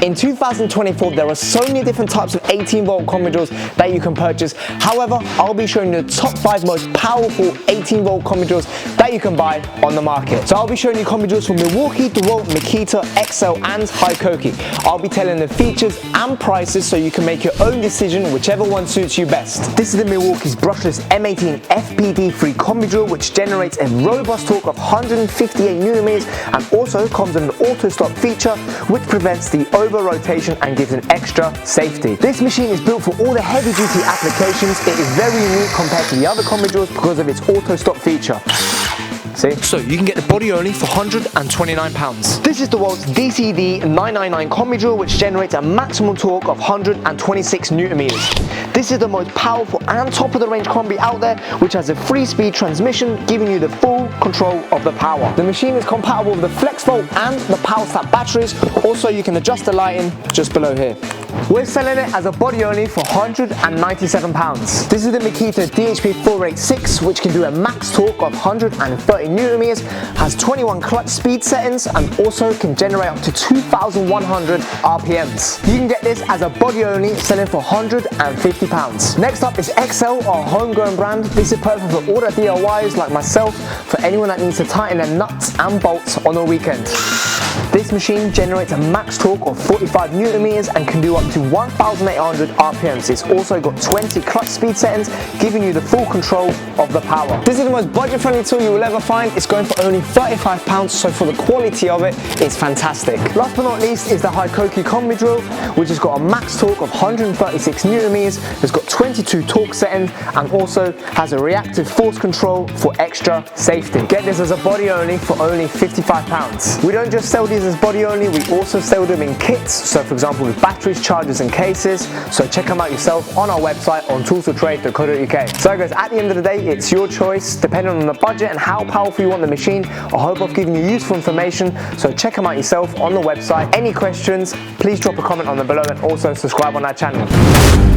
In 2024, there are so many different types of 18-volt combi drills that you can purchase. However, I'll be showing you the top 5 most powerful 18-volt combi drills that you can buy on the market. So I'll be showing you combi drills from Milwaukee, DeWalt, Makita, XL, and Highi. I'll be telling the features and prices so you can make your own decision, whichever one suits you best. This is the Milwaukee's brushless M18 FPD-free combi drill, which generates a robust torque of 158 newton-meters and also comes with an auto-stop feature, which prevents the over-rotation and gives an extra safety. This machine is built for all the heavy-duty applications. It is very unique compared to the other combi drills because of its auto-stop feature. See? So you can get the body only for £129. This is DeWalt's DCD 999 combi drill, which generates a maximum torque of 126 newton meters. This is the most powerful and top of the range combi out there, which has a 3-speed transmission, giving you the full control of the power. The machine is compatible with the flex volt and the power stack batteries. Also, you can adjust the lighting just below here. We're selling it as a body only for £197. This is the Makita DHP 486, which can do a max torque of 130 newton meters, has 21 clutch speed settings, and also can generate up to 2,100 RPMs. You can get this as a body only, selling for £150. Next up is XL, our homegrown brand. This is perfect for all the DIYs like myself, for anyone that needs to tighten their nuts and bolts on the weekend. This machine generates a max torque of 45 newton meters and can do up to 1,800 RPMs. It's also got 20 clutch speed settings, giving you the full control of the power. This is the most budget-friendly tool you will ever find. It's going for only £35, so for the quality of it, it's fantastic. Last but not least is the Highi combi drill, which has got a max torque of 136 newton meters. It's got 22 torque settings and also has a reactive force control for extra safety. Get this as a body only for only £55. We don't just sell these as body only, we also sell them in kits, so for example with batteries, chargers and cases. So check them out yourself on our website on toolsfortrade.co.uk. So guys, at the end of the day, it's your choice depending on the budget and how powerful you want the machine. I hope I've given you useful information, so check them out yourself on the website. Any questions, please drop a comment on the below and also subscribe on our channel.